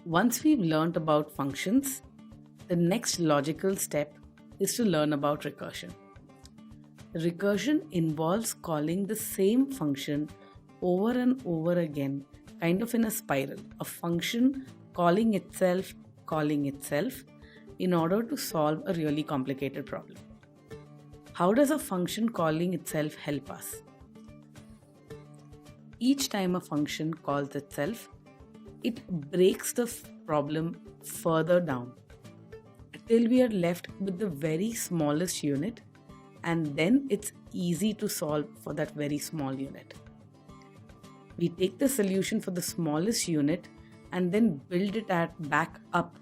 Once we've learned about functions, the next logical step is to learn about recursion. Recursion involves calling the same function over and over again, kind of in a spiral, a function calling itself, in order to solve a really complicated problem. How does a function calling itself help us? Each time a function calls itself, it breaks the problem further down till we are left with the very smallest unit, and then it's easy to solve for that very small unit. We take the solution for the smallest unit and then build it back up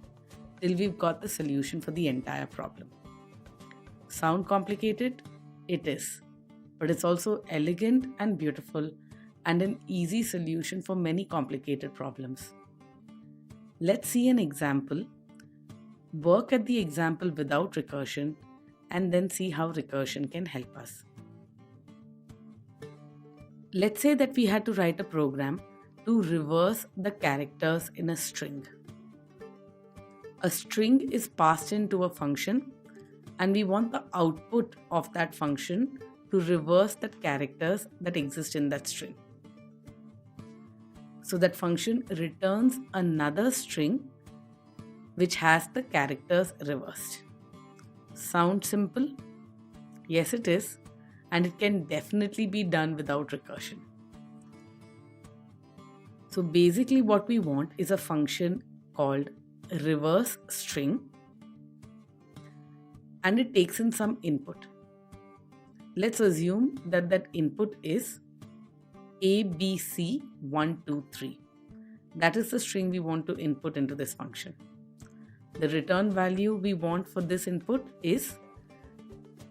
till we've got the solution for the entire problem. Sound complicated? It is, but it's also elegant and beautiful and an easy solution for many complicated problems. Let's see an example, work at the example without recursion, and then see how recursion can help us. Let's say that we had to write a program to reverse the characters in a string. A string is passed into a function, and we want the output of that function to reverse the characters that exist in that string. So that function returns another string which has the characters reversed. Sound simple? Yes, it is, and it can definitely be done without recursion. So basically what we want is a function called reverse string, and it takes in some input. Let's assume that that input is ABC123. That is the string we want to input into this function. The return value we want for this input is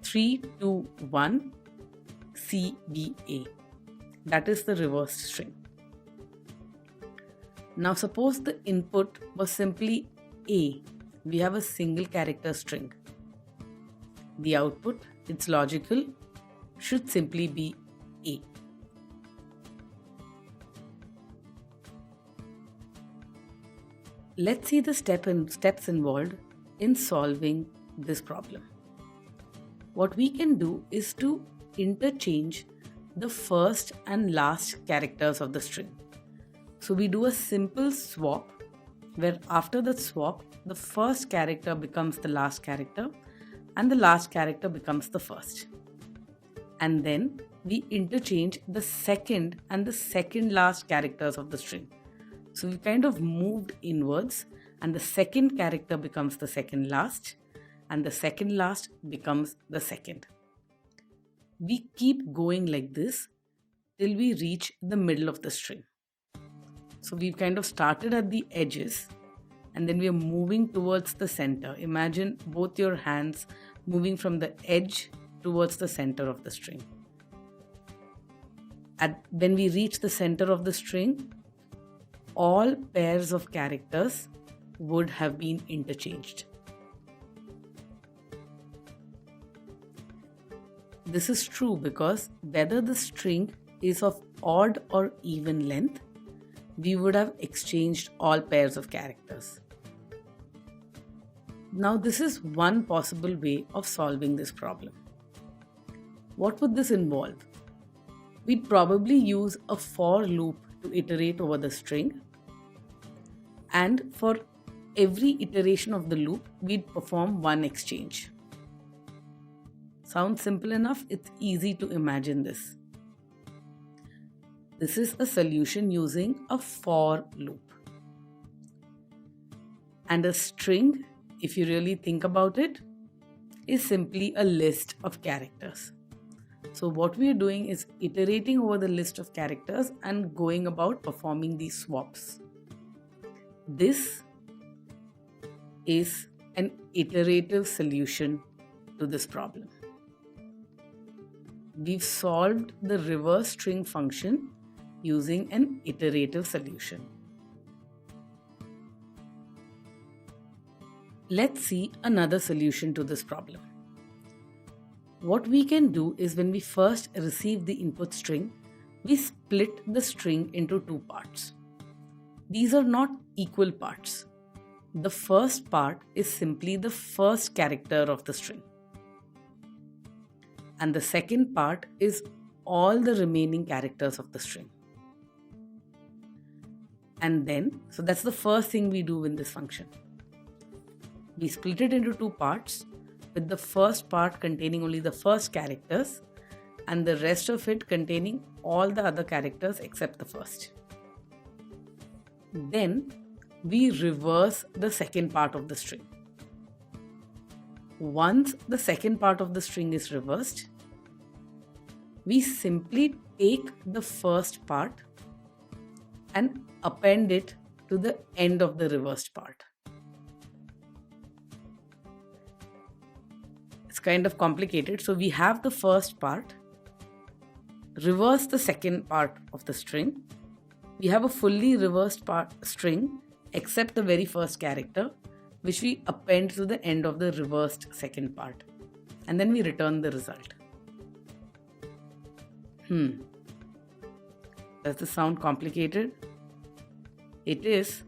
321CBA. That is the reversed string. Now suppose the input was simply A. We have a single character string. The output, it's logical, should simply be A. Let's see the steps involved in solving this problem. What we can do is to interchange the first and last characters of the string. So we do a simple swap where after the swap, the first character becomes the last character and the last character becomes the first. And then we interchange the second and the second last characters of the string. So we kind of moved inwards, and the second character becomes the second last, and the second last becomes the second. We keep going like this till we reach the middle of the string. So we've kind of started at the edges, and then we are moving towards the center. Imagine both your hands moving from the edge towards the center of the string. When we reach the center of the string, all pairs of characters would have been interchanged. This is true because whether the string is of odd or even length, we would have exchanged all pairs of characters. Now this is one possible way of solving this problem. What would this involve? We'd probably use a for loop to iterate over the string, and for every iteration of the loop, we'd perform one exchange. Sounds simple enough? It's easy to imagine this. This is a solution using a for loop. And a string, if you really think about it, is simply a list of characters. So what we are doing is iterating over the list of characters and going about performing these swaps. This is an iterative solution to this problem. We've solved the reverse string function using an iterative solution. Let's see another solution to this problem. What we can do is when we first receive the input string, we split the string into two parts. These are not equal parts. The first part is simply the first character of the string. And the second part is all the remaining characters of the string. And then, so that's the first thing we do in this function. We split it into two parts, with the first part containing only the first characters and the rest of it containing all the other characters except the first. Then we reverse the second part of the string. Once the second part of the string is reversed, we simply take the first part and append it to the end of the reversed part. It's kind of complicated. So we have the first part, reverse the second part of the string. We have a fully reversed string except the very first character, which we append to the end of the reversed second part. And then we return the result. Does this sound complicated? It is.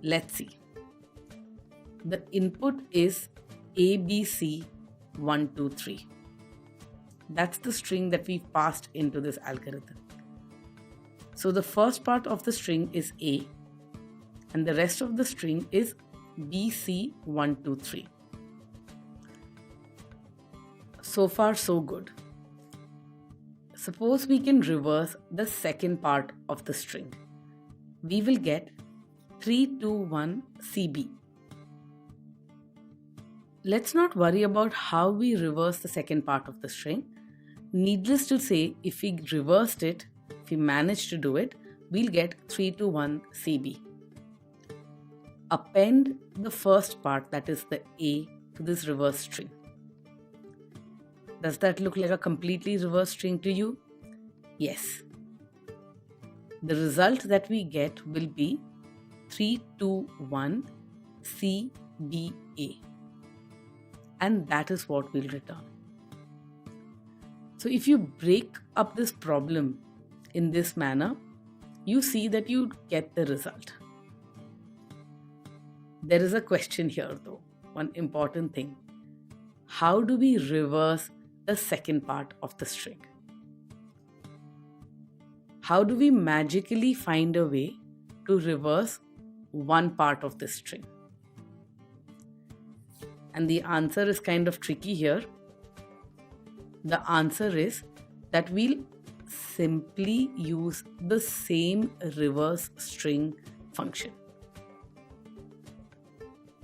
Let's see. The input is ABC123. That's the string that we've passed into this algorithm. So the first part of the string is A, and the rest of the string is BC123. So far, so good. Suppose we can reverse the second part of the string. We will get 321CB. Let's not worry about how we reverse the second part of the string. Needless to say, if we reversed it, if we manage to do it, we'll get 321CB. Append the first part, that is the A, to this reverse string. Does that look like a completely reversed string to you? Yes. The result that we get will be 321CBA. And that is what we'll return. So if you break up this problem in this manner, you see that you get the result. There is a question here though, one important thing. How do we reverse the second part of the string? How do we magically find a way to reverse one part of the string? And the answer is kind of tricky here. The answer is that we'll simply use the same reverse string function.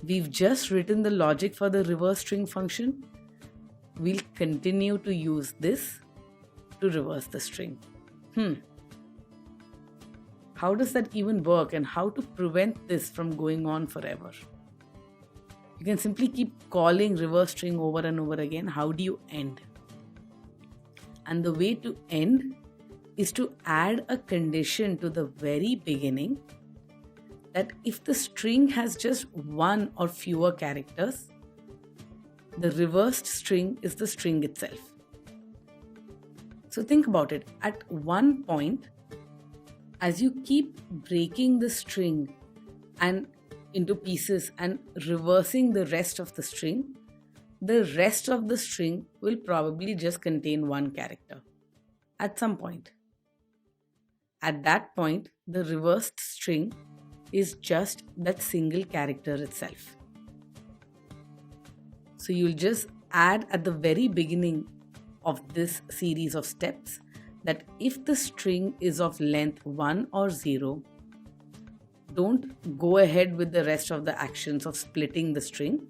We've just written the logic for the reverse string function. We'll continue to use this to reverse the string. How does that even work, and how to prevent this from going on forever? You can simply keep calling reverse string over and over again. How do you end? And the way to end is to add a condition to the very beginning that if the string has just one or fewer characters, the reversed string is the string itself. So think about it. At one point, as you keep breaking the string and into pieces and reversing the rest of the string, the rest of the string will probably just contain one character at some point. At that point, the reversed string is just that single character itself. So you'll just add at the very beginning of this series of steps that if the string is of length 1 or 0, don't go ahead with the rest of the actions of splitting the string.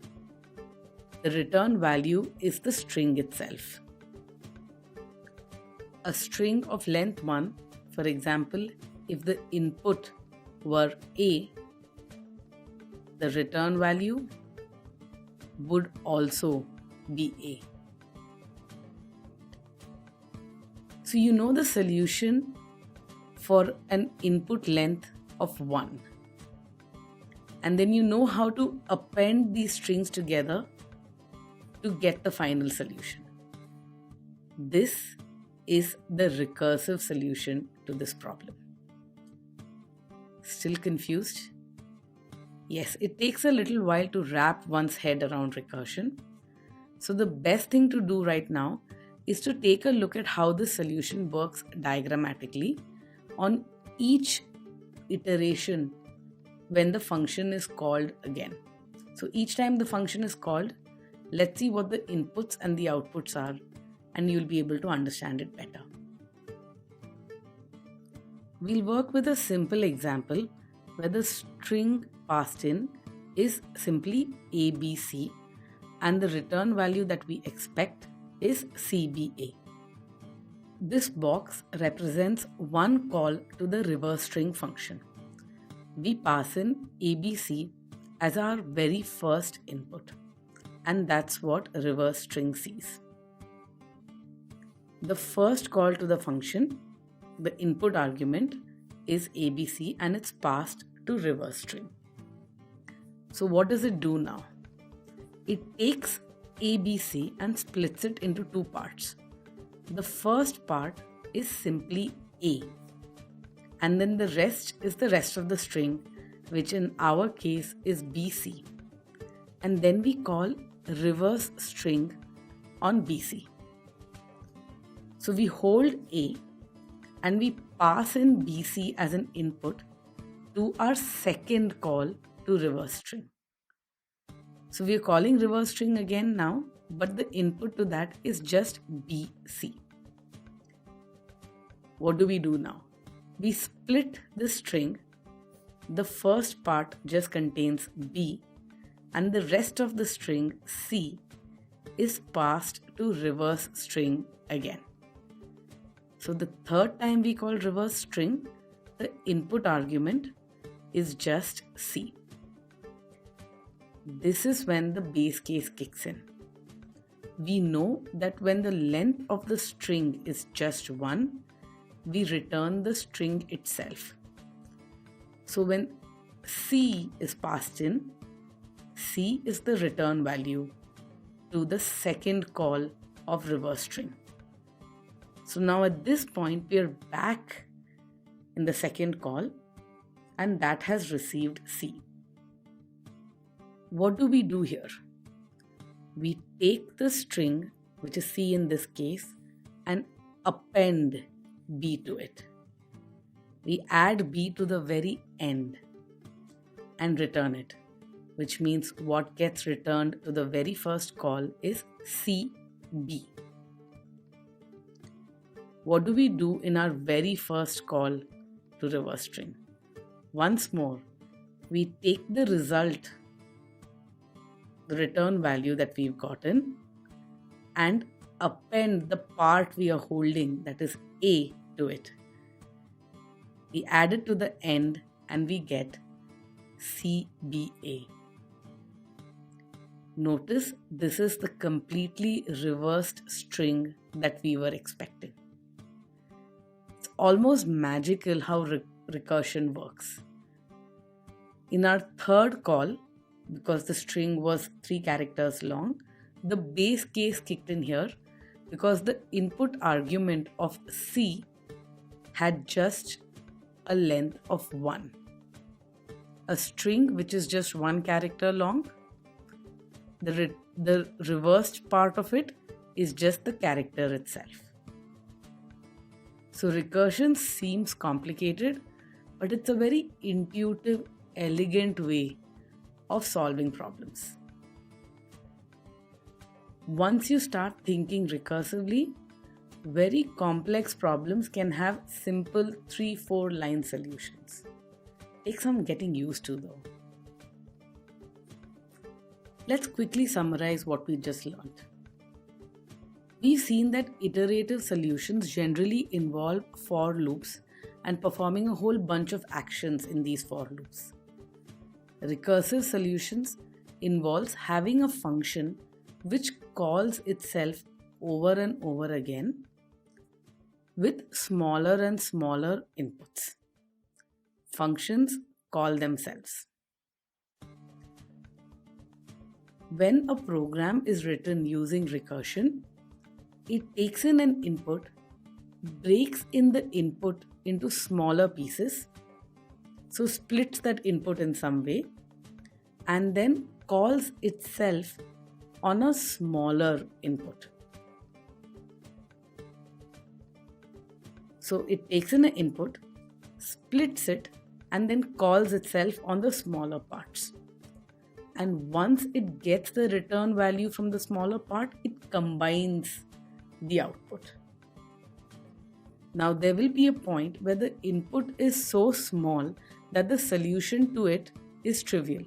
The return value is the string itself. A string of length 1, for example, if the input were A, the return value would also be A. So you know the solution for an input length of 1. And then you know how to append these strings together to get the final solution. This is the recursive solution to this problem. Still confused? Yes, it takes a little while to wrap one's head around recursion. So the best thing to do right now is to take a look at how the solution works diagrammatically on each iteration when the function is called again. So each time the function is called, let's see what the inputs and the outputs are, and you'll be able to understand it better. We'll work with a simple example where the string passed in is simply ABC and the return value that we expect is CBA. This box represents one call to the reverse string function. We pass in ABC as our very first input, and that's what reverse string sees. The first call to the function, the input argument, is ABC and it's passed to reverse string. So what does it do now? It takes ABC and splits it into two parts. The first part is simply A, and then the rest is the rest of the string, which in our case is BC. And then we call reverse string on BC. So we hold A and we pass in BC as an input to our second call to reverse string. So we are calling reverse string again now, but the input to that is just BC. What do we do now? We split the string. The first part just contains B and the rest of the string C is passed to reverse string again. So the third time we call reverse string, the input argument is just C. This is when the base case kicks in. We know that when the length of the string is just 1, we return the string itself. So when C is passed in, C is the return value to the second call of reverse string. So now at this point we are back in the second call and that has received C. What do we do here? We take the string, which is C in this case, and append B to it. We add B to the very end and return it, which means what gets returned to the very first call is CB. What do we do in our very first call to reverse string? Once more, we take the result, the return value that we've gotten, and append the part we are holding, that is A, to it. We add it to the end and we get CBA. Notice this is the completely reversed string that we were expecting. It's almost magical how recursion works. In our third call, because the string was 3 characters long, the base case kicked in here because the input argument of C had just a length of 1. A string which is just 1 character long, the reversed part of it is just the character itself. So recursion seems complicated, but it's a very intuitive, elegant way of solving problems. Once you start thinking recursively, very complex problems can have simple 3-4 line solutions. Takes some getting used to though. Let's quickly summarize what we just learned. We've seen that iterative solutions generally involve for loops and performing a whole bunch of actions in these for loops. Recursive solutions involves having a function which calls itself over and over again with smaller and smaller inputs. Functions call themselves. When a program is written using recursion, it takes in an input, breaks in the input into smaller pieces, So splits that input in some way and then calls itself on a smaller input. So it takes in an input, splits it, and then calls itself on the smaller parts. And once it gets the return value from the smaller part, it combines the output. Now there will be a point where the input is so small that the solution to it is trivial.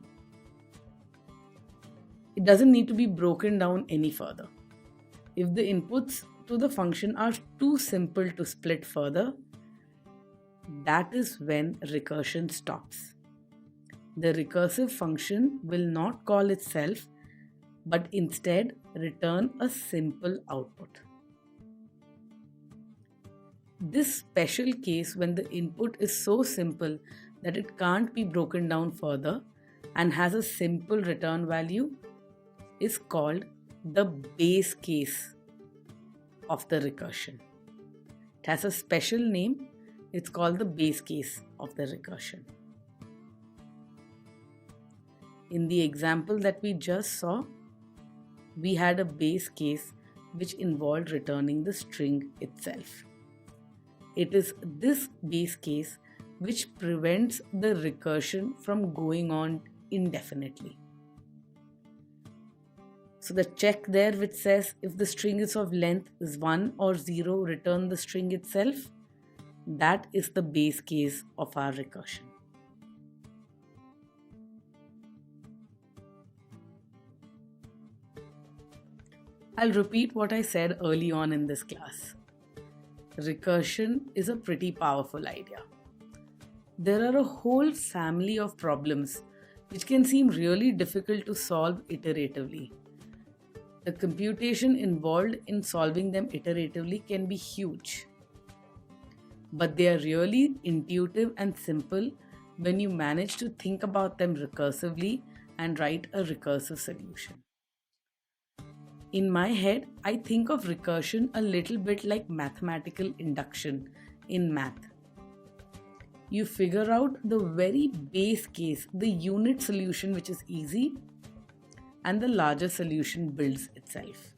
It doesn't need to be broken down any further. If the inputs to the function are too simple to split further, that is when recursion stops. The recursive function will not call itself, but instead return a simple output. This special case, when the input is so simple that it can't be broken down further and has a simple return value, is called the base case of the recursion. It has a special name. It's called the base case of the recursion. In the example that we just saw, we had a base case which involved returning the string itself. It is this base case which prevents the recursion from going on indefinitely. So the check there which says if the string is of length is 1 or 0, return the string itself, that is the base case of our recursion. I'll repeat what I said early on in this class. Recursion is a pretty powerful idea. There are a whole family of problems which can seem really difficult to solve iteratively. The computation involved in solving them iteratively can be huge. But they are really intuitive and simple when you manage to think about them recursively and write a recursive solution. In my head, I think of recursion a little bit like mathematical induction in math. You figure out the very base case, the unit solution which is easy, and the larger solution builds itself.